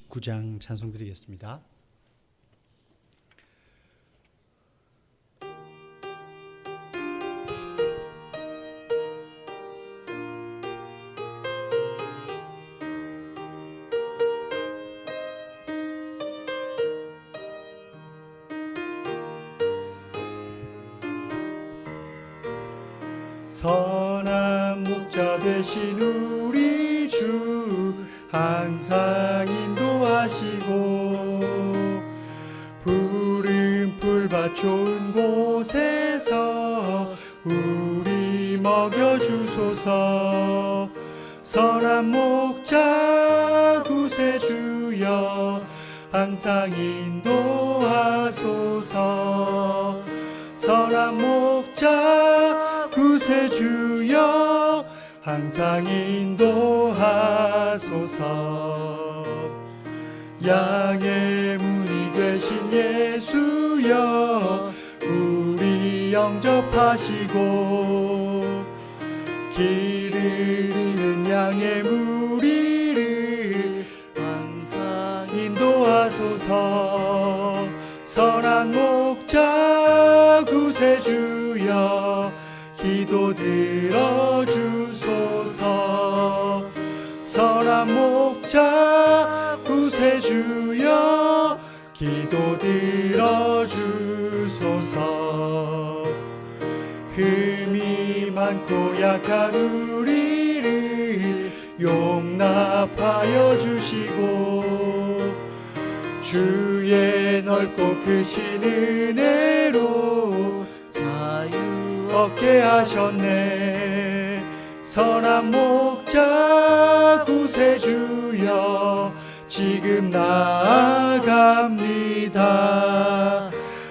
19장 찬송 드리겠습니다. 선한 목자 되신 우리 주 항상 인도하시고 푸른 풀밭 좋은 곳에서 우리 먹여주소서. 선한 목자 구세주여 항상 인도하소서. 선한 목자 구세주여 항상 인도하소서. 양의 문이 되신 예수여 우리 영접하시고 길을 잃는 양의 무리를 항상 인도하소서. 선한 목자 구세주여 기도 들어주소서. 선한 목자 구세주여 기도 들어주소서. 흠이 많고 약한 우리를 용납하여 주시고 주의 넓고 크신 은혜로 자유 얻게 하셨네. 선한 목자 구세주여 지금 나아갑니다.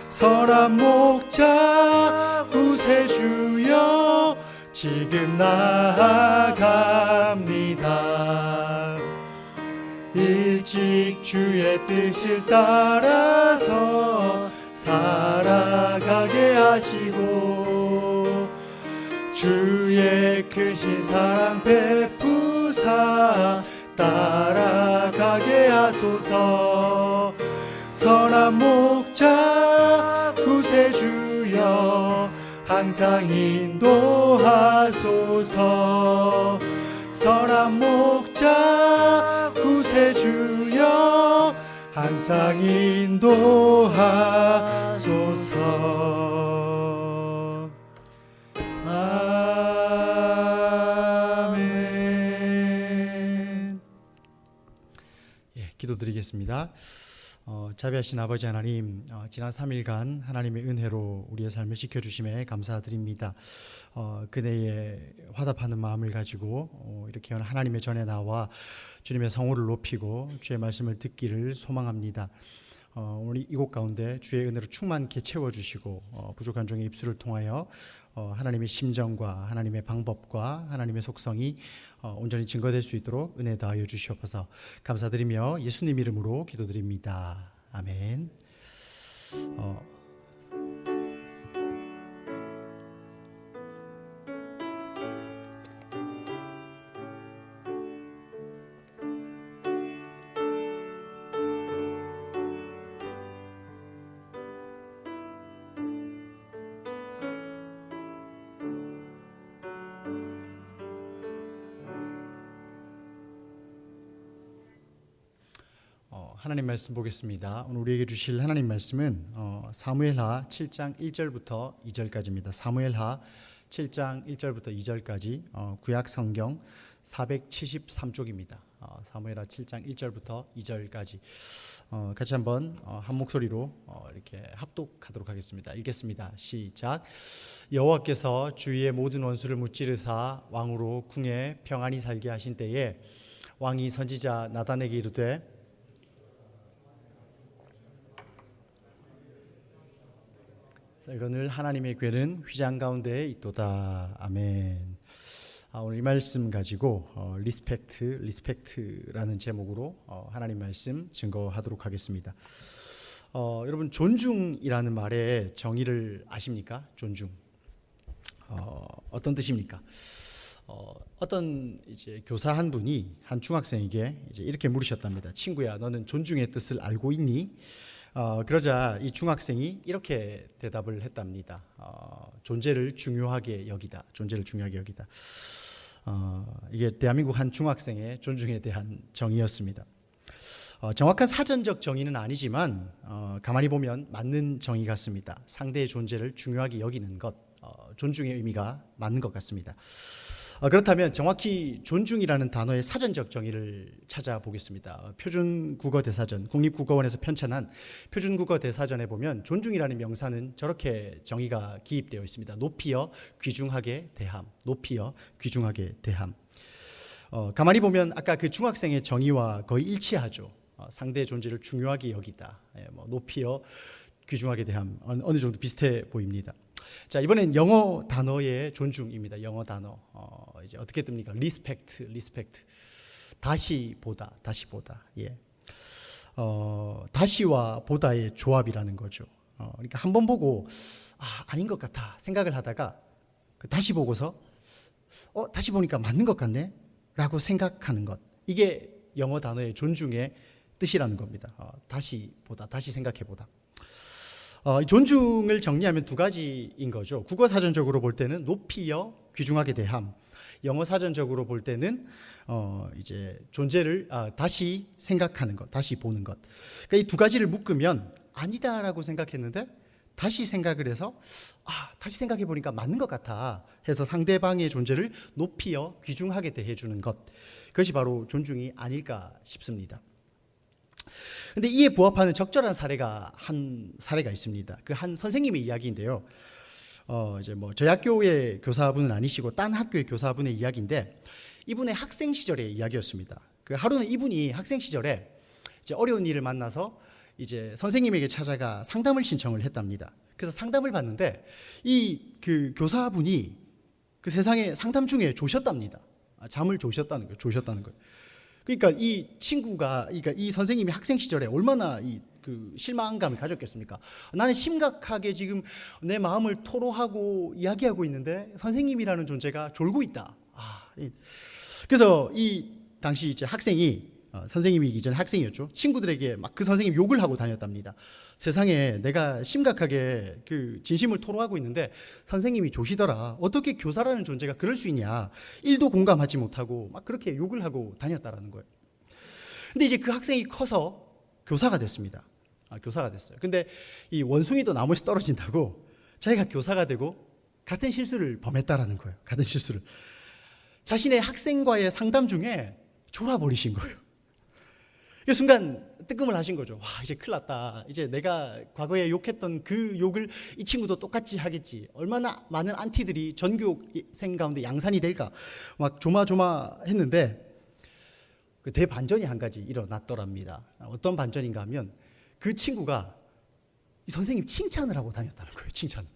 선한 목자 구세주여 지금 나아갑니다. 일찍 주의 뜻을 따라서 살아가게 하시고 주의 크신 사랑 베푸사 따라가게 하소서. 선한 목자 구세주여 항상 인도하소서. 선한 목자 구세주여 항상 인도하소서. 아멘. 기도드리겠습니다. 자비하신 아버지 하나님, 지난 3일간 하나님의 은혜로 우리의 삶을 지켜주심에 감사드립니다. 그대의 화답하는 마음을 가지고 이렇게 하나님의 전에 나와 주님의 성호를 높이고 주의 말씀을 듣기를 소망합니다. 오늘 이곳 가운데 주의 은혜로 충만케 채워주시고 부족한 종의 입술을 통하여 하나님의 심정과 하나님의 방법과 하나님의 속성이 온전히 증거될 수 있도록 은혜 다하여 주시옵소서. 감사드리며 예수님 이름으로 기도드립니다. 아멘. 하나님 말씀 보겠습니다. 오늘 우리에게 주실 하나님 말씀은 사무엘하 7장 1절부터 2절까지입니다. 사무엘하 7장 1절부터 2절까지 구약 성경 473쪽입니다. 사무엘하 7장 1절부터 2절까지 같이 한번 한 목소리로 이렇게 합독하도록 하겠습니다. 읽겠습니다. 시작. 여호와께서 주위의 모든 원수를 무찌르사 왕으로 궁에 평안히 살게 하신 때에 왕이 선지자 나단에게 이르되 썰거늘 하나님의 궤는 휘장 가운데에 있도다. 아멘. 오늘 이 말씀 가지고 리스펙트라는 제목으로 하나님 말씀 증거하도록 하겠습니다. 여러분 존중이라는 말의 정의를 아십니까? 존중 어떤 뜻입니까? 어떤 이제 교사 한 분이 한 중학생에게 이제 이렇게 물으셨답니다. 친구야, 너는 존중의 뜻을 알고 있니? 그러자 이 중학생이 이렇게 대답을 했답니다. 존재를 중요하게 여기다. 존재를 중요하게 여기다. 이게 대한민국 한 중학생의 존중에 대한 정의였습니다. 정확한 사전적 정의는 아니지만 가만히 보면 맞는 정의 같습니다. 상대의 존재를 중요하게 여기는 것, 존중의 의미가 맞는 것 같습니다. 그렇다면 정확히 존중이라는 단어의 사전적 정의를 찾아보겠습니다. 표준국어대사전, 국립국어원에서 편찬한 표준국어대사전에 보면 존중이라는 명사는 저렇게 정의가 기입되어 있습니다. 높이여 귀중하게 대함, 높이여 귀중하게 대함. 가만히 보면 아까 그 중학생의 정의와 거의 일치하죠. 상대의 존재를 중요하게 여기다, 높이여 귀중하게 대함, 어느 정도 비슷해 보입니다. 자, 이번엔 영어 단어의 존중입니다. 영어 단어 이제 어떻게 뜹니까? respect. 다시 보다. 예. 다시와 보다의 조합이라는 거죠. 그러니까 한 번 보고 아닌 것 같아 생각을 하다가 다시 보고서 다시 보니까 맞는 것 같네 라고 생각하는 것, 이게 영어 단어의 존중의 뜻이라는 겁니다. 다시 보다, 다시 생각해 보다. 존중을 정리하면 두 가지인 거죠. 국어 사전적으로 볼 때는 높이여 귀중하게 대함, 영어 사전적으로 볼 때는 이제 존재를 다시 생각하는 것, 다시 보는 것. 그러니까 이 두 가지를 묶으면 아니다라고 생각했는데 다시 생각을 해서 다시 생각해 보니까 맞는 것 같아 해서 상대방의 존재를 높이여 귀중하게 대해주는 것, 그것이 바로 존중이 아닐까 싶습니다. 근데 이에 부합하는 적절한 사례가 있습니다. 그 한 선생님의 이야기인데요. 이제 뭐 저희 학교의 교사분은 아니시고 딴 학교의 교사분의 이야기인데, 이분의 학생 시절의 이야기였습니다. 그 하루는 이분이 학생 시절에 이제 어려운 일을 만나서 이제 선생님에게 찾아가 상담을 신청을 했답니다. 그래서 상담을 받는데 이 그 교사분이 그 세상에 상담 중에 조셨답니다. 잠을 조셨다는 거예요. 그러니까 이 친구가, 그러니까 이 선생님이 학생 시절에 얼마나 그 실망감을 가졌겠습니까? 나는 심각하게 지금 내 마음을 토로하고 이야기하고 있는데 선생님이라는 존재가 졸고 있다. 그래서 이 당시 이제 학생이, 선생님이기 전에 학생이었죠. 친구들에게 막 그 선생님 욕을 하고 다녔답니다. 세상에 내가 심각하게 그 진심을 토로하고 있는데 선생님이 조시더라. 어떻게 교사라는 존재가 그럴 수 있냐. 1도 공감하지 못하고 막 그렇게 욕을 하고 다녔다라는 거예요. 근데 이제 그 학생이 커서 교사가 됐습니다. 교사가 됐어요. 근데 이 원숭이도 나무에서 떨어진다고 자기가 교사가 되고 같은 실수를 범했다라는 거예요. 같은 실수를. 자신의 학생과의 상담 중에 졸아버리신 거예요. 그 순간 뜨끔을 하신 거죠. 와, 이제 큰일 났다. 이제 내가 과거에 욕했던 그 욕을 이 친구도 똑같이 하겠지. 얼마나 많은 안티들이 전교생 가운데 양산이 될까. 막 조마조마했는데 그 대반전이 한 가지 일어났더랍니다. 어떤 반전인가 하면 그 친구가 이 선생님 칭찬을 하고 다녔다는 거예요. 칭찬.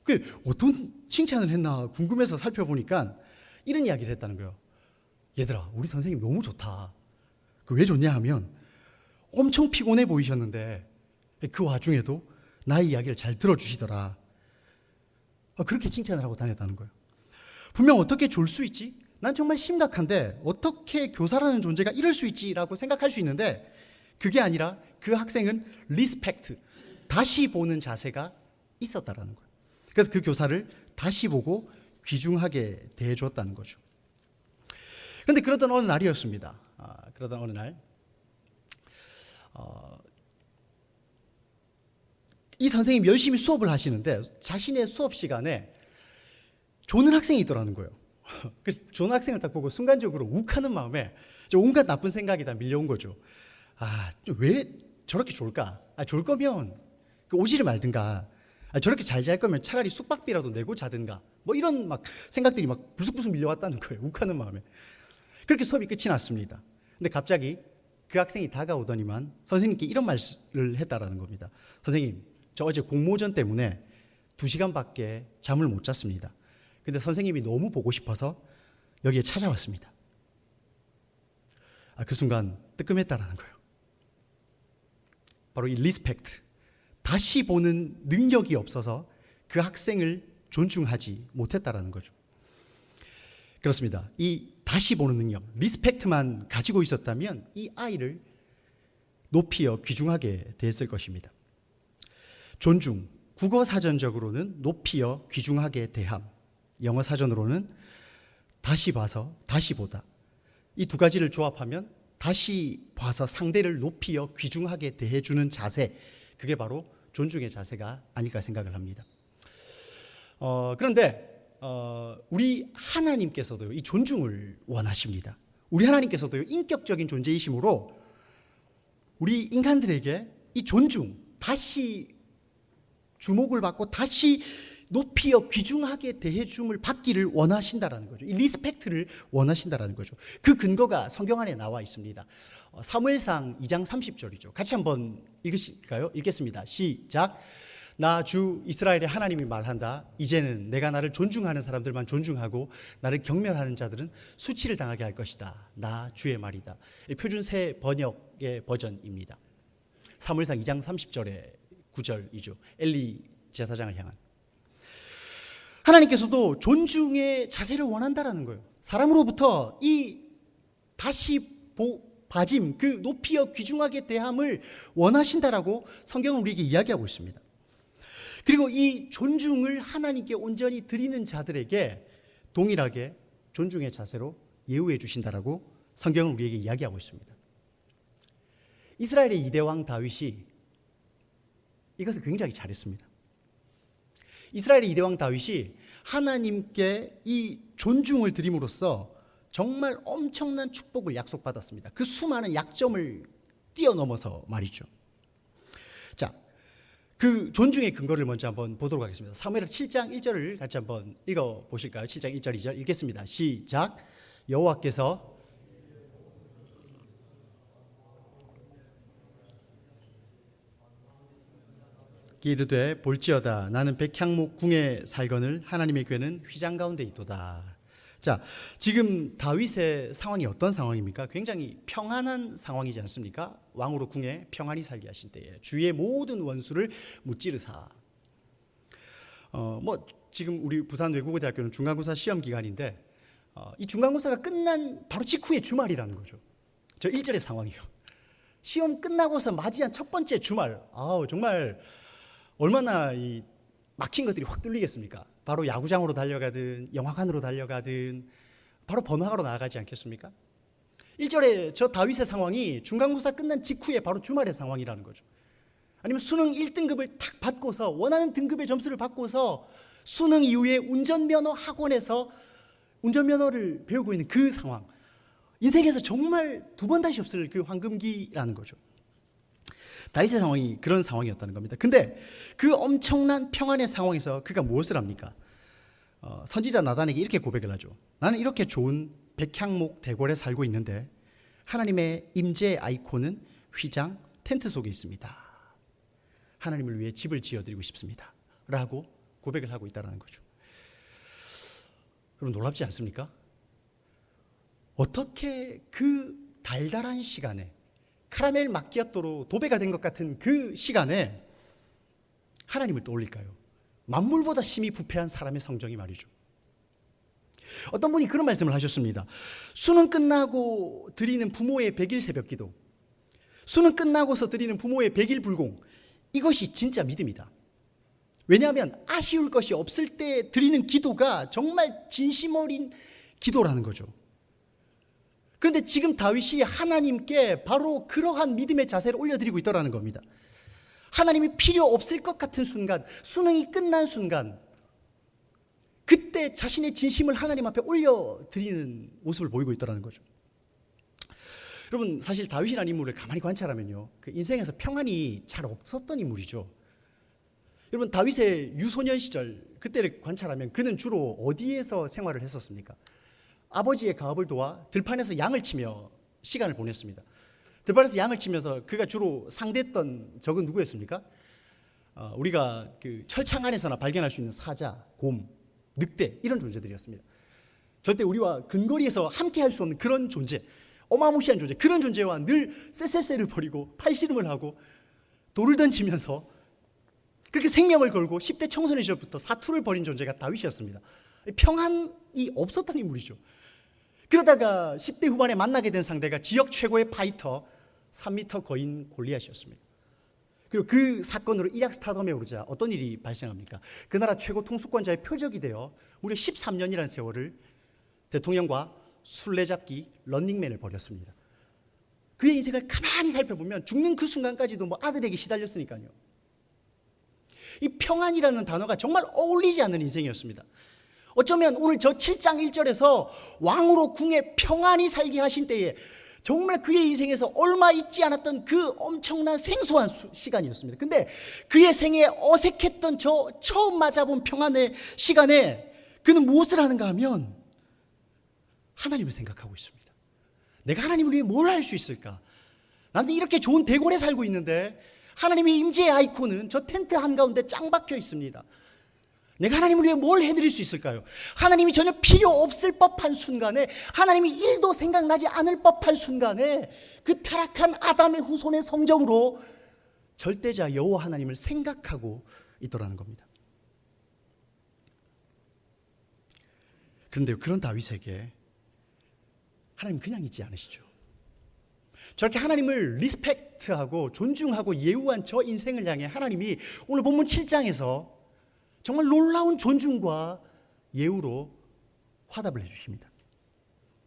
그 어떤 칭찬을 했나 궁금해서 살펴보니까 이런 이야기를 했다는 거예요. 얘들아, 우리 선생님 너무 좋다. 왜 좋냐 하면 엄청 피곤해 보이셨는데 그 와중에도 나의 이야기를 잘 들어주시더라. 그렇게 칭찬을 하고 다녔다는 거예요. 분명 어떻게 졸 수 있지? 난 정말 심각한데 어떻게 교사라는 존재가 이럴 수 있지라고 생각할 수 있는데 그게 아니라 그 학생은 리스펙트, 다시 보는 자세가 있었다라는 거예요. 그래서 그 교사를 다시 보고 귀중하게 대해주었다는 거죠. 그런데 그러던 어느 날이었습니다. 그러던 어느 날 이 선생님이 열심히 수업을 하시는데 자신의 수업 시간에 조는 학생이 있더라는 거예요. 그래서 조는 학생을 딱 보고 순간적으로 욱하는 마음에 온갖 나쁜 생각이 다 밀려온 거죠. 왜 저렇게 졸까? 졸 거면 오지를 말든가. 저렇게 잘 잘 거면 차라리 숙박비라도 내고 자든가. 뭐 이런 막 생각들이 막 부스부스 밀려왔다는 거예요. 욱하는 마음에. 그렇게 수업이 끝이 났습니다. 근데 갑자기 그 학생이 다가오더니만 선생님께 이런 말을 했다라는 겁니다. 선생님, 저 어제 공모전 때문에 2시간밖에 잠을 못 잤습니다. 근데 선생님이 너무 보고 싶어서 여기에 찾아왔습니다. 그 순간 뜨끔했다라는 거예요. 바로 이 리스펙트, 다시 보는 능력이 없어서 그 학생을 존중하지 못했다라는 거죠. 그렇습니다. 이 다시 보는 능력, 리스펙트만 가지고 있었다면 이 아이를 높이어 귀중하게 대했을 것입니다. 존중, 국어 사전적으로는 높이어 귀중하게 대함, 영어 사전으로는 다시 봐서 다시 보다. 이 두 가지를 조합하면 다시 봐서 상대를 높이어 귀중하게 대해주는 자세, 그게 바로 존중의 자세가 아닐까 생각을 합니다. 그런데 우리 하나님께서도 이 존중을 원하십니다. 우리 하나님께서도 인격적인 존재이시므로 우리 인간들에게 이 존중, 다시 주목을 받고 다시 높이어 귀중하게 대해줌을 받기를 원하신다라는 거죠. 이 리스펙트를 원하신다라는 거죠. 그 근거가 성경 안에 나와 있습니다. 사무엘상 2장 30절이죠. 같이 한번 읽으실까요? 읽겠습니다. 시작. 나 주 이스라엘의 하나님이 말한다. 이제는 내가 나를 존중하는 사람들만 존중하고 나를 경멸하는 자들은 수치를 당하게 할 것이다. 나 주의 말이다. 표준 새 번역의 버전입니다. 사무엘상 2장 30절의 9절이죠. 엘리 제사장을 향한. 하나님께서도 존중의 자세를 원한다라는 거예요. 사람으로부터 이 다시 봐짐, 그 높이어 귀중하게 대함을 원하신다라고 성경은 우리에게 이야기하고 있습니다. 그리고 이 존중을 하나님께 온전히 드리는 자들에게 동일하게 존중의 자세로 예우해 주신다라고 성경은 우리에게 이야기하고 있습니다. 이스라엘의 이대왕 다윗이 이것을 굉장히 잘했습니다. 이스라엘의 이대왕 다윗이 하나님께 이 존중을 드림으로써 정말 엄청난 축복을 약속받았습니다. 그 수많은 약점을 뛰어넘어서 말이죠. 자, 그 존중의 근거를 먼저 한번 보도록 하겠습니다. 사무엘하 7장 1절을 같이 한번 읽어 보실까요? 7장 1절 2절 읽겠습니다. 시작. 여호와께서 이르되 볼지어다 나는 백향목 궁에 살거늘 하나님의 궤는 휘장 가운데 있도다. 자, 지금 다윗의 상황이 어떤 상황입니까? 굉장히 평안한 상황이지 않습니까? 왕으로 궁에 평안히 살게 하신 때에 주위의 모든 원수를 무찌르사. 지금 우리 부산 외국어대학교는 중간고사 시험 기간인데 이 중간고사가 끝난 바로 직후에 주말이라는 거죠. 저 1절의 상황이요. 시험 끝나고서 맞이한 첫 번째 주말. 정말 얼마나 이 막힌 것들이 확 뚫리겠습니까? 바로 야구장으로 달려가든 영화관으로 달려가든 바로 번화가로 나아가지 않겠습니까? 1절에 저 다윗의 상황이 중간고사 끝난 직후에 바로 주말의 상황이라는 거죠. 아니면 수능 1등급을 탁 받고서 원하는 등급의 점수를 받고서 수능 이후에 운전면허 학원에서 운전면허를 배우고 있는 그 상황. 인생에서 정말 두 번 다시 없을 그 황금기라는 거죠. 다윗의 상황이 그런 상황이었다는 겁니다. 근데 그 엄청난 평안의 상황에서 그가 무엇을 합니까? 선지자 나단에게 이렇게 고백을 하죠. 나는 이렇게 좋은 백향목 대궐에 살고 있는데 하나님의 임재 아이콘은 휘장 텐트 속에 있습니다. 하나님을 위해 집을 지어드리고 싶습니다. 라고 고백을 하고 있다는 거죠. 여러분 놀랍지 않습니까? 어떻게 그 달달한 시간에 카라멜 마키아토로 도배가 된 것 같은 그 시간에 하나님을 떠올릴까요? 만물보다 심히 부패한 사람의 성정이 말이죠. 어떤 분이 그런 말씀을 하셨습니다. 수능 끝나고 드리는 부모의 100일 새벽기도, 수능 끝나고서 드리는 부모의 100일 불공, 이것이 진짜 믿음이다. 왜냐하면 아쉬울 것이 없을 때 드리는 기도가 정말 진심 어린 기도라는 거죠. 그런데 지금 다윗이 하나님께 바로 그러한 믿음의 자세를 올려드리고 있다는 겁니다. 하나님이 필요 없을 것 같은 순간, 수능이 끝난 순간, 그때 자신의 진심을 하나님 앞에 올려드리는 모습을 보이고 있다는 거죠. 여러분 사실 다윗이라는 인물을 가만히 관찰하면요, 그 인생에서 평안이 잘 없었던 인물이죠. 여러분 다윗의 유소년 시절 그때를 관찰하면 그는 주로 어디에서 생활을 했었습니까? 아버지의 가업을 도와 들판에서 양을 치며 시간을 보냈습니다. 들판에서 양을 치면서 그가 주로 상대했던 적은 누구였습니까? 우리가 그 철창 안에서나 발견할 수 있는 사자, 곰, 늑대 이런 존재들이었습니다. 절대 우리와 근거리에서 함께 할 수 없는 그런 존재, 어마무시한 존재, 그런 존재와 늘 쎄쎄쎄를 벌이고 팔씨름을 하고 돌을 던지면서 그렇게 생명을 걸고 10대 청소년 시절부터 사투를 벌인 존재가 다윗이었습니다. 평안이 없었던 인물이죠. 그러다가 10대 후반에 만나게 된 상대가 지역 최고의 파이터 3m 거인 골리앗이었습니다. 그리고 그 사건으로 이락 스타덤에 오르자 어떤 일이 발생합니까? 그 나라 최고 통수권자의 표적이 되어 무려 13년이라는 세월을 대통령과 술래잡기 런닝맨을 벌였습니다. 그의 인생을 가만히 살펴보면 죽는 그 순간까지도 뭐 아들에게 시달렸으니까요. 이 평안이라는 단어가 정말 어울리지 않는 인생이었습니다. 어쩌면 오늘 저 7장 1절에서 왕으로 궁에 평안히 살게 하신 때에 정말 그의 인생에서 얼마 있지 않았던 그 엄청난 생소한 시간이었습니다. 근데 그의 생에 어색했던 저 처음 맞아본 평안의 시간에 그는 무엇을 하는가 하면 하나님을 생각하고 있습니다. 내가 하나님을 위해 뭘 할 수 있을까? 나는 이렇게 좋은 대궐에 살고 있는데 하나님의 임재의 아이콘은 저 텐트 한가운데 짱 박혀 있습니다. 내가 하나님을 위해 뭘 해드릴 수 있을까요? 하나님이 전혀 필요 없을 법한 순간에, 하나님이 일도 생각나지 않을 법한 순간에 그 타락한 아담의 후손의 성정으로 절대자 여호와 하나님을 생각하고 있더라는 겁니다. 그런데요, 그런 다윗에게 하나님 그냥 있지 않으시죠. 저렇게 하나님을 리스펙트하고 존중하고 예우한 저 인생을 향해 하나님이 오늘 본문 7장에서 정말 놀라운 존중과 예우로 화답을 해주십니다.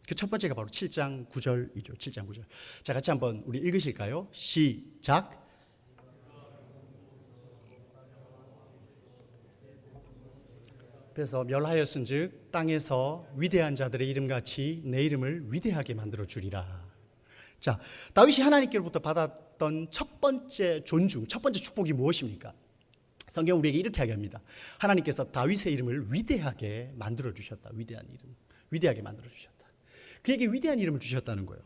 그 첫 번째가 바로 7장 9절이죠. 7장 9절. 자, 같이 한번 우리 읽으실까요? 시작. 그래서 멸하였은즉 땅에서 위대한 자들의 이름같이 내 이름을 위대하게 만들어 주리라. 자, 다윗이 하나님께로부터 받았던 첫 번째 존중, 첫 번째 축복이 무엇입니까? 성경 우리에게 이렇게 이야기합니다. 하나님께서 다윗의 이름을 위대하게 만들어 주셨다. 위대한 이름, 위대하게 만들어 주셨다. 그에게 위대한 이름을 주셨다는 거예요.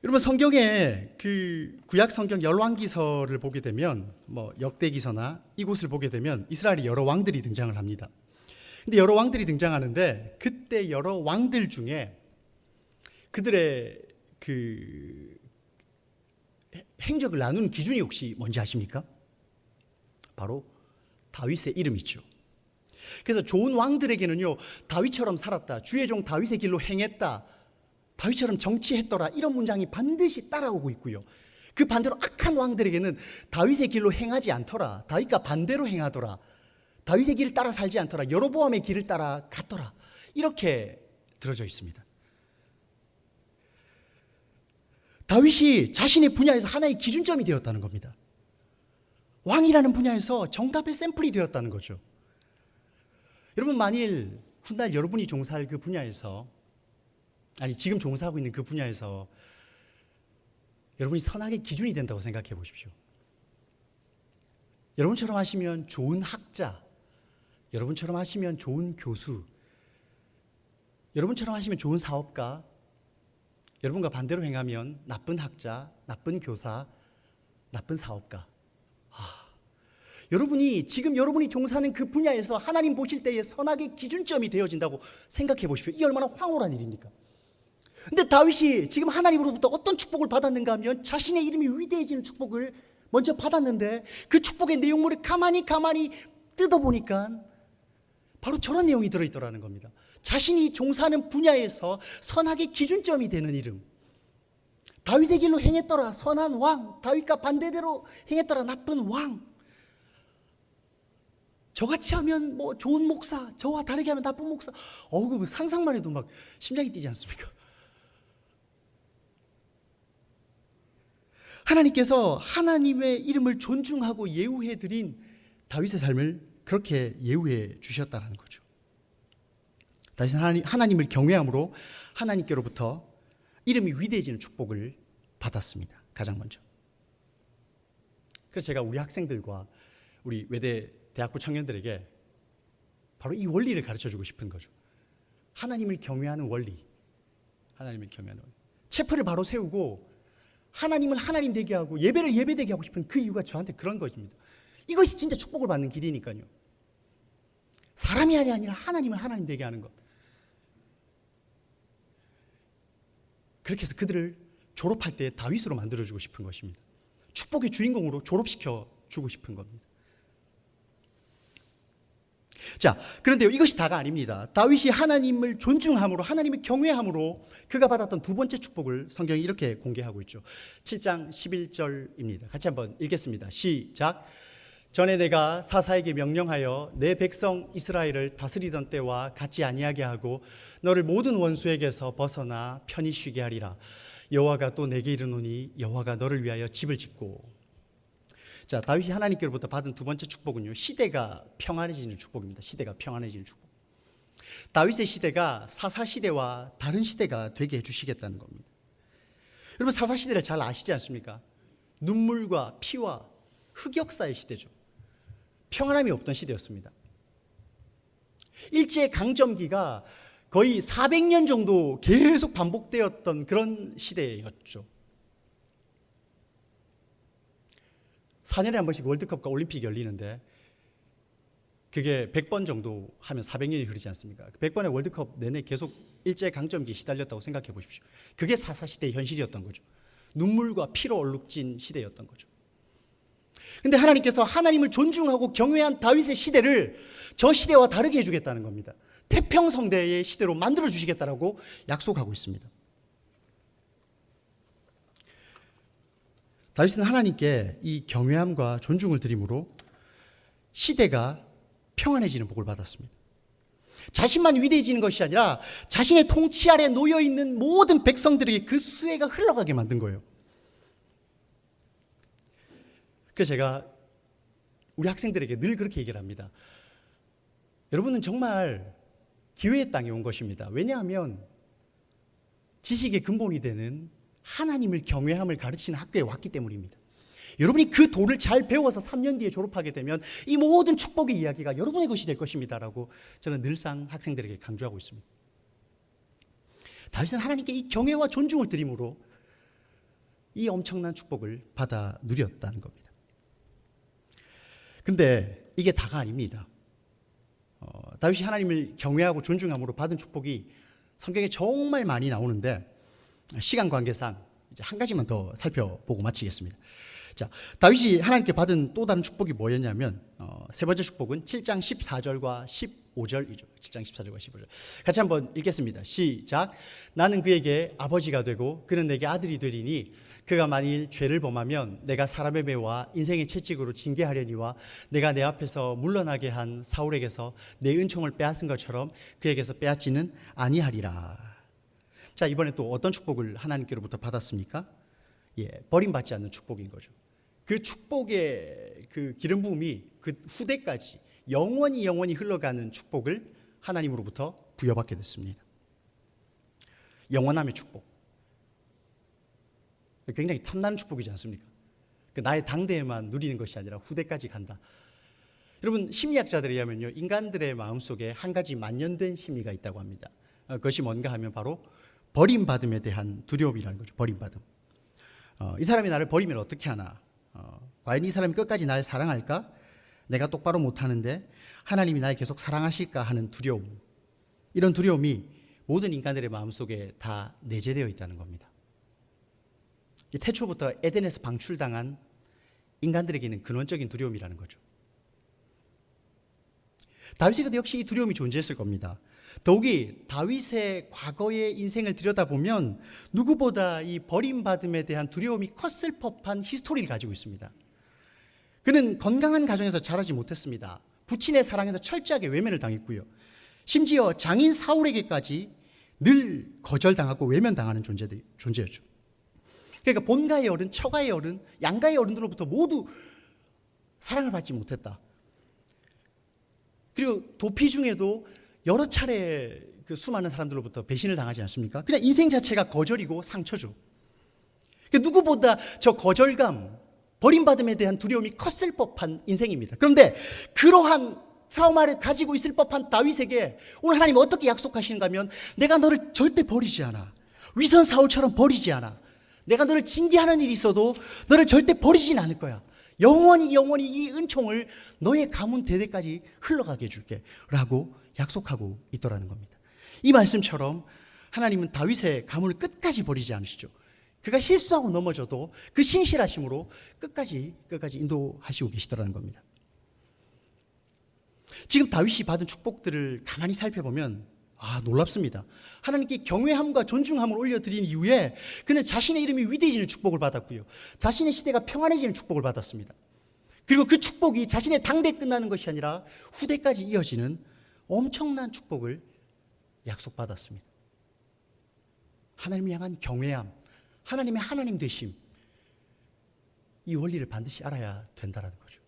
여러분, 성경에 그 구약 성경 열왕기서를 보게 되면, 뭐 역대기서나 이곳을 보게 되면 이스라엘의 여러 왕들이 등장을 합니다. 근데 여러 왕들이 등장하는데 그때 여러 왕들 중에 그들의 그 행적을 나누는 기준이 혹시 뭔지 아십니까? 바로 다윗의 이름이죠. 그래서 좋은 왕들에게는요, 다윗처럼 살았다, 주의 종 다윗의 길로 행했다, 다윗처럼 정치했더라, 이런 문장이 반드시 따라오고 있고요. 그 반대로 악한 왕들에게는 다윗의 길로 행하지 않더라, 다윗과 반대로 행하더라, 다윗의 길을 따라 살지 않더라, 여로보암의 길을 따라 갔더라, 이렇게 들어져 있습니다. 다윗이 자신의 분야에서 하나의 기준점이 되었다는 겁니다. 왕이라는 분야에서 정답의 샘플이 되었다는 거죠. 여러분, 만일 훗날 여러분이 종사할 그 분야에서, 아니 지금 종사하고 있는 그 분야에서 여러분이 선악의 기준이 된다고 생각해 보십시오. 여러분처럼 하시면 좋은 학자, 여러분처럼 하시면 좋은 교수, 여러분처럼 하시면 좋은 사업가, 여러분과 반대로 행하면 나쁜 학자, 나쁜 교사, 나쁜 사업가. 여러분이 지금 여러분이 종사하는 그 분야에서 하나님 보실 때의 선악의 기준점이 되어진다고 생각해 보십시오. 이게 얼마나 황홀한 일입니까? 근데 다윗이 지금 하나님으로부터 어떤 축복을 받았는가 하면 자신의 이름이 위대해지는 축복을 먼저 받았는데 그 축복의 내용물을 가만히 뜯어보니까 바로 저런 내용이 들어있더라는 겁니다. 자신이 종사하는 분야에서 선악의 기준점이 되는 이름. 다윗의 길로 행했더라, 선한 왕. 다윗과 반대대로 행했더라, 나쁜 왕. 저같이 하면 뭐 좋은 목사, 저와 다르게 하면 나쁜 목사. 그 상상만 해도 막 심장이 뛰지 않습니까? 하나님께서 하나님의 이름을 존중하고 예우해 드린 다윗의 삶을 그렇게 예우해 주셨다는 거죠. 다윗은 하나님을 경외함으로 하나님께로부터 이름이 위대해지는 축복을 받았습니다. 가장 먼저. 그래서 제가 우리 학생들과 우리 외대 대학부 청년들에게 바로 이 원리를 가르쳐주고 싶은 거죠. 하나님을 경외하는 원리. 하나님을 경외하는 원리. 체프를 바로 세우고 하나님을 하나님 되게 하고 예배를 예배 되게 하고 싶은 그 이유가 저한테 그런 것입니다. 이것이 진짜 축복을 받는 길이니까요. 사람이 아니라 하나님을 하나님 되게 하는 것. 그렇게 해서 그들을 졸업할 때 다윗으로 만들어주고 싶은 것입니다. 축복의 주인공으로 졸업시켜 주고 싶은 겁니다. 자, 그런데요, 이것이 다가 아닙니다. 다윗이 하나님을 존중함으로, 하나님을 경외함으로 그가 받았던 두 번째 축복을 성경이 이렇게 공개하고 있죠. 7장 11절입니다. 같이 한번 읽겠습니다. 시작. 전에 내가 사사에게 명령하여 내 백성 이스라엘을 다스리던 때와 같지 아니하게 하고 너를 모든 원수에게서 벗어나 편히 쉬게 하리라. 여호와가 또 내게 이르노니 여호와가 너를 위하여 집을 짓고. 자, 다윗이 하나님께로부터 받은 두 번째 축복은요, 시대가 평안해지는 축복입니다. 시대가 평안해지는 축복. 다윗의 시대가 사사 시대와 다른 시대가 되게 해주시겠다는 겁니다. 여러분, 사사 시대를 잘 아시지 않습니까? 눈물과 피와 흑역사의 시대죠. 평안함이 없던 시대였습니다. 일제 강점기가 거의 400년 정도 계속 반복되었던 그런 시대였죠. 4년에 한 번씩 월드컵과 올림픽이 열리는데 그게 100번 정도 하면 400년이 흐르지 않습니까? 100번의 월드컵 내내 계속 일제 강점기에 시달렸다고 생각해 보십시오. 그게 사사시대의 현실이었던 거죠. 눈물과 피로 얼룩진 시대였던 거죠. 근데 하나님께서 하나님을 존중하고 경외한 다윗의 시대를 저 시대와 다르게 해주겠다는 겁니다. 태평성대의 시대로 만들어 주시겠다라고 약속하고 있습니다. 다윗은 하나님께 이 경외함과 존중을 드림으로 시대가 평안해지는 복을 받았습니다. 자신만 위대해지는 것이 아니라 자신의 통치 아래 놓여있는 모든 백성들에게 그 수혜가 흘러가게 만든 거예요. 그래서 제가 우리 학생들에게 늘 그렇게 얘기를 합니다. 여러분은 정말 기회의 땅에 온 것입니다. 왜냐하면 지식의 근본이 되는 하나님을 경외함을 가르치는 학교에 왔기 때문입니다. 여러분이 그 도를 잘 배워서 3년 뒤에 졸업하게 되면 이 모든 축복의 이야기가 여러분의 것이 될 것입니다라고 저는 늘상 학생들에게 강조하고 있습니다. 다윗은 하나님께 이 경외와 존중을 드림으로 이 엄청난 축복을 받아 누렸다는 겁니다. 그런데 이게 다가 아닙니다. 다윗이 하나님을 경외하고 존중함으로 받은 축복이 성경에 정말 많이 나오는데 시간 관계상 이제 한 가지만 더 살펴보고 마치겠습니다. 자, 다윗이 하나님께 받은 또 다른 축복이 뭐였냐면 세 번째 축복은 7장 14절과 15절이죠. 7장 14절과 15절. 같이 한번 읽겠습니다. 시작. 나는 그에게 아버지가 되고 그는 내게 아들이 되리니 그가 만일 죄를 범하면 내가 사람의 매와 인생의 채찍으로 징계하려니와 내가 내 앞에서 물러나게 한 사울에게서 내 은총을 빼앗은 것처럼 그에게서 빼앗지는 아니하리라. 자, 이번에 또 어떤 축복을 하나님께로부터 받았습니까? 버림받지 않는 축복인 거죠. 그 축복의 그 기름 부음이 그 후대까지 영원히 흘러가는 축복을 하나님으로부터 부여받게 됐습니다. 영원함의 축복. 굉장히 탐나는 축복이지 않습니까? 나의 당대에만 누리는 것이 아니라 후대까지 간다. 여러분, 심리학자들에 의하면요, 인간들의 마음속에 한 가지 만연된 심리가 있다고 합니다. 그것이 뭔가 하면 바로 버림받음에 대한 두려움이라는 거죠. 버림받음. 이 사람이 나를 버리면 어떻게 하나? 과연 이 사람이 끝까지 나를 사랑할까? 내가 똑바로 못하는데 하나님이 날 계속 사랑하실까 하는 두려움. 이런 두려움이 모든 인간들의 마음속에 다 내재되어 있다는 겁니다. 태초부터 에덴에서 방출당한 인간들에게는 근원적인 두려움이라는 거죠. 다윗에게도 역시 이 두려움이 존재했을 겁니다. 더욱이 다윗의 과거의 인생을 들여다보면 누구보다 이 버림받음에 대한 두려움이 컸을 법한 히스토리를 가지고 있습니다. 그는 건강한 가정에서 자라지 못했습니다. 부친의 사랑에서 철저하게 외면을 당했고요. 심지어 장인 사울에게까지 늘 거절당하고 외면당하는 존재였죠. 그러니까 본가의 어른, 처가의 어른, 양가의 어른들로부터 모두 사랑을 받지 못했다. 그리고 도피 중에도 여러 차례 그 수많은 사람들로부터 배신을 당하지 않습니까? 그냥 인생 자체가 거절이고 상처죠. 누구보다 저 거절감, 버림받음에 대한 두려움이 컸을 법한 인생입니다. 그런데 그러한 트라우마를 가지고 있을 법한 다윗에게 오늘 하나님 어떻게 약속하시는가 하면 내가 너를 절대 버리지 않아. 위선 사울처럼 버리지 않아. 내가 너를 징계하는 일이 있어도 너를 절대 버리진 않을 거야. 영원히 이 은총을 너의 가문 대대까지 흘러가게 해줄게 라고 약속하고 있더라는 겁니다. 이 말씀처럼 하나님은 다윗의 가문을 끝까지 버리지 않으시죠. 그가 실수하고 넘어져도 그 신실하심으로 끝까지 인도하시고 계시더라는 겁니다. 지금 다윗이 받은 축복들을 가만히 살펴보면 놀랍습니다. 하나님께 경외함과 존중함을 올려드린 이후에 그는 자신의 이름이 위대해지는 축복을 받았고요. 자신의 시대가 평안해지는 축복을 받았습니다. 그리고 그 축복이 자신의 당대에 끝나는 것이 아니라 후대까지 이어지는 엄청난 축복을 약속받았습니다. 하나님을 향한 경외함, 하나님의 하나님 되심, 이 원리를 반드시 알아야 된다는 거죠.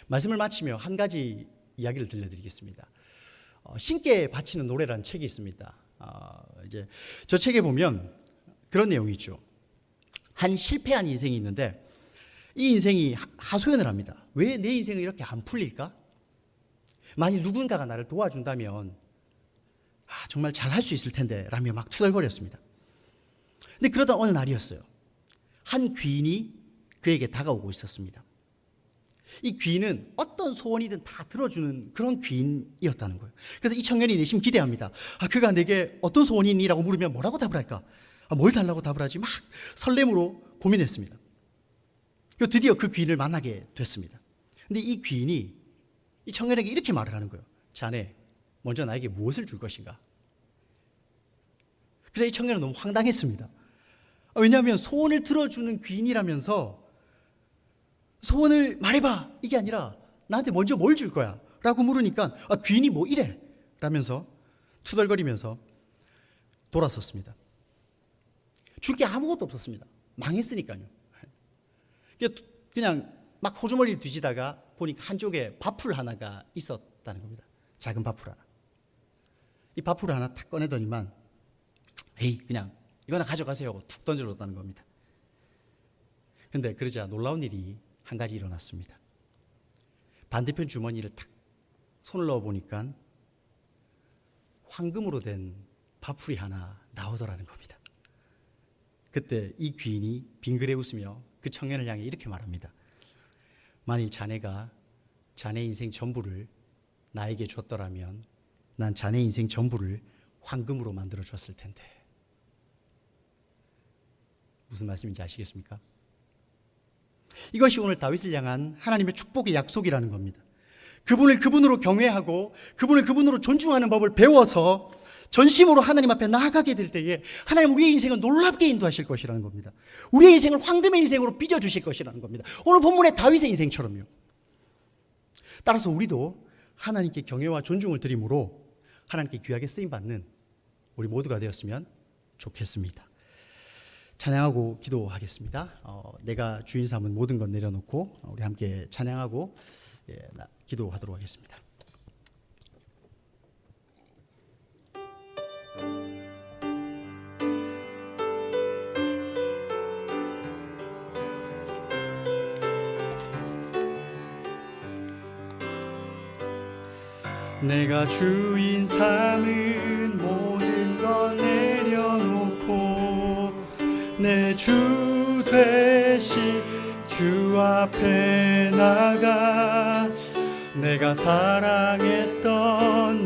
말씀을 마치며 한 가지 이야기를 들려드리겠습니다. 신께 바치는 노래라는 책이 있습니다. 이제 저 책에 보면 그런 내용이 있죠. 한 실패한 인생이 있는데 이 인생이 하소연을 합니다. 왜 내 인생은 이렇게 안 풀릴까? 만일 누군가가 나를 도와준다면 정말 잘할 수 있을 텐데 라며 막 투덜거렸습니다. 근데 그러던 어느 날이었어요. 한 귀인이 그에게 다가오고 있었습니다. 이 귀인은 어떤 소원이든 다 들어주는 그런 귀인이었다는 거예요. 그래서 이 청년이 내심 기대합니다. 그가 내게 어떤 소원이 있니? 라고 물으면 뭐라고 답을 할까? 뭘 달라고 답을 하지? 막 설렘으로 고민했습니다. 그리고 드디어 그 귀인을 만나게 됐습니다. 근데 이 귀인이 이 청년에게 이렇게 말을 하는 거예요. 자네, 먼저 나에게 무엇을 줄 것인가? 그래서 이 청년은 너무 황당했습니다. 왜냐하면 소원을 들어주는 귀인이라면서 소원을 말해봐 이게 아니라 나한테 먼저 뭘 줄 거야? 라고 물으니까 귀인이 뭐 이래? 라면서 투덜거리면서 돌아섰습니다. 줄 게 아무것도 없었습니다. 망했으니까요. 그냥 막 호주머니를 뒤지다가 보니까 한쪽에 밥풀 하나가 있었다는 겁니다. 작은 밥풀 하나. 이 밥풀 하나 탁 꺼내더니만 그냥 이거나 가져가세요 하고 툭 던져줬다는 겁니다. 그런데 그러자 놀라운 일이 한 가지 일어났습니다. 반대편 주머니를 탁 손을 넣어보니까 황금으로 된 밥풀이 하나 나오더라는 겁니다. 그때 이 귀인이 빙그레 웃으며 그 청년을 향해 이렇게 말합니다. 만일 자네가 자네 인생 전부를 나에게 줬더라면 난 자네 인생 전부를 황금으로 만들어 줬을 텐데. 무슨 말씀인지 아시겠습니까? 이것이 오늘 다윗을 향한 하나님의 축복의 약속이라는 겁니다. 그분을 그분으로 경외하고 그분을 그분으로 존중하는 법을 배워서 전심으로 하나님 앞에 나아가게 될 때에 하나님 우리의 인생을 놀랍게 인도하실 것이라는 겁니다. 우리의 인생을 황금의 인생으로 빚어주실 것이라는 겁니다. 오늘 본문의 다윗의 인생처럼요. 따라서 우리도 하나님께 경외와 존중을 드림으로 하나님께 귀하게 쓰임받는 우리 모두가 되었으면 좋겠습니다. 찬양하고 기도하겠습니다. 내가 주인 삼은 모든 것 내려놓고 우리 함께 찬양하고 기도하도록 하겠습니다. 내가 주인 삼은 모든 것 내려놓고 내 주 되신 주 앞에 나가 내가 사랑했던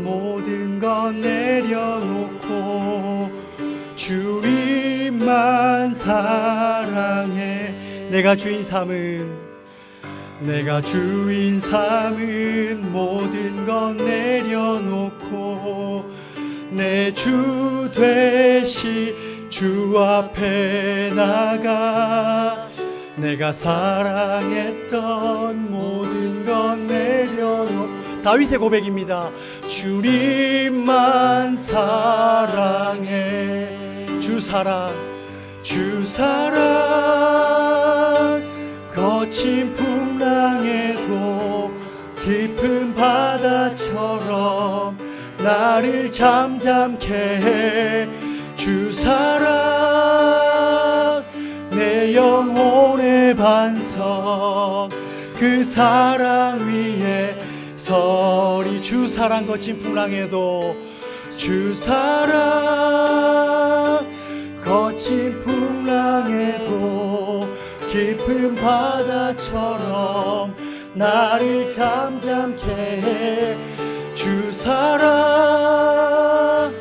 모든 것 내려놓고 주님만 사랑해. 내가 주인 삼은 모든 것 내려놓고 내 주 되시 주 앞에 나가 내가 사랑했던 모든 것 내려놓고. 다윗의 고백입니다. 주님만 사랑해. 주 사랑 거친 풍랑에도 깊은 바다처럼 나를 잠잠케 해. 주 사랑 내 영혼의 반석 그 사랑 위에 서리. 주 사랑 거친 풍랑에도 주 사랑 거친 풍랑에도 깊은 바다처럼 나를 잠잠케 해. 주 사랑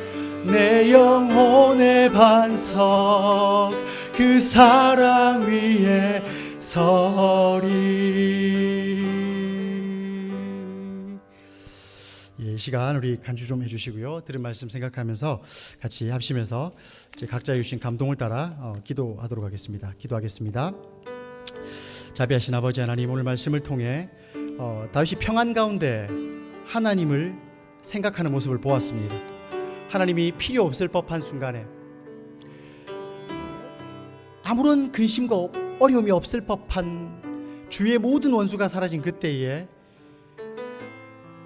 내 영혼의 반석 그 사랑 위에 서리. 시간 우리 간주 좀 해주시고요. 들은 말씀 생각하면서 같이 합심해서 각자 주신 감동을 따라 기도하도록 하겠습니다. 기도하겠습니다. 자비하신 아버지 하나님, 오늘 말씀을 통해 다윗이 평안 가운데 하나님을 생각하는 모습을 보았습니다. 하나님이 필요 없을 법한 순간에, 아무런 근심과 어려움이 없을 법한 주의 모든 원수가 사라진 그때에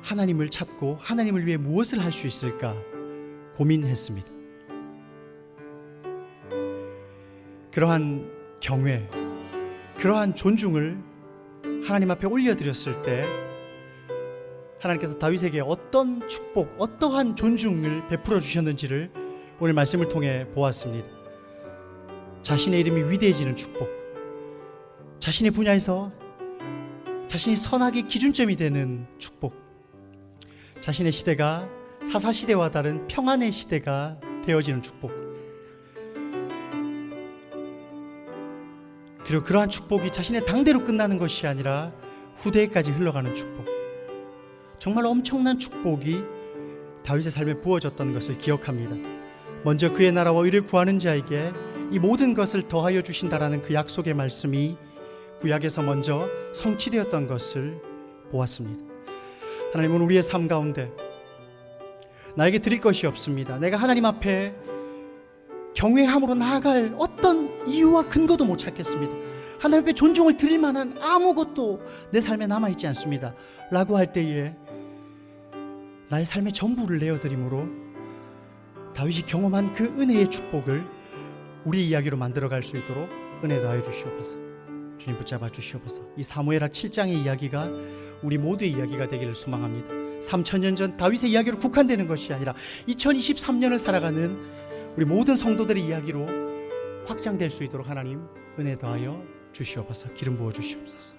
하나님을 찾고 하나님을 위해 무엇을 할 수 있을까 고민했습니다. 그러한 경외, 그러한 존중을 하나님 앞에 올려드렸을 때 하나님께서 다윗에게 어떤 축복, 어떠한 존중을 베풀어 주셨는지를 오늘 말씀을 통해 보았습니다. 자신의 이름이 위대해지는 축복, 자신의 분야에서 자신이 선악의 기준점이 되는 축복, 자신의 시대가 사사시대와 다른 평안의 시대가 되어지는 축복, 그리고 그러한 축복이 자신의 당대로 끝나는 것이 아니라 후대에까지 흘러가는 축복, 정말 엄청난 축복이 다윗의 삶에 부어졌던 것을 기억합니다. 먼저 그의 나라와 의를 구하는 자에게 이 모든 것을 더하여 주신다라는 그 약속의 말씀이 구약에서 먼저 성취되었던 것을 보았습니다. 하나님은 우리의 삶 가운데 나에게 드릴 것이 없습니다, 내가 하나님 앞에 경외함으로 나아갈 어떤 이유와 근거도 못 찾겠습니다, 하나님 앞에 존중을 드릴 만한 아무것도 내 삶에 남아있지 않습니다 라고 할 때에 나의 삶의 전부를 내어드림으로 다윗이 경험한 그 은혜의 축복을 우리의 이야기로 만들어갈 수 있도록 은혜 더하여 주시옵소서. 주님 붙잡아 주시옵소서. 이 사무엘하 7장의 이야기가 우리 모두의 이야기가 되기를 소망합니다. 3000년 전 다윗의 이야기로 국한되는 것이 아니라 2023년을 살아가는 우리 모든 성도들의 이야기로 확장될 수 있도록 하나님 은혜 더하여 주시옵소서. 기름 부어 주시옵소서.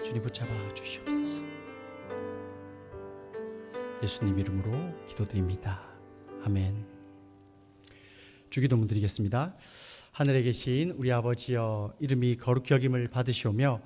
주님 붙잡아 주시옵소서. 예수님 이름으로 기도드립니다. 아멘. 주기도문 드리겠습니다. 하늘에 계신 우리 아버지여, 이름이 거룩히 여김을 받으시오며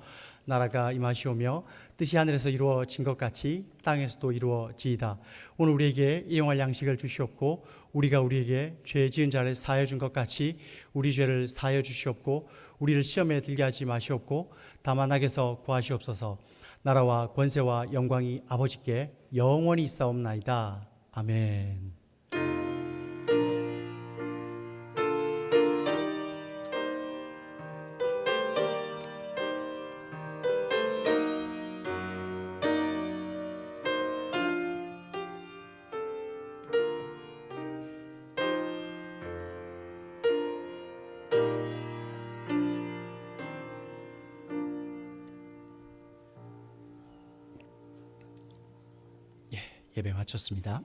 나라가 임하시오며 뜻이 하늘에서 이루어진 것 같이 땅에서도 이루어지이다. 오늘 우리에게 일용할 양식을 주시옵고 우리가 우리에게 죄 지은 자를 사하여 준 것 같이 우리 죄를 사하여 주시옵고 우리를 시험에 들게 하지 마시옵고 다만 악에서 구하시옵소서. 나라와 권세와 영광이 아버지께 영원히 있사옵나이다. 아멘. 예배 마쳤습니다.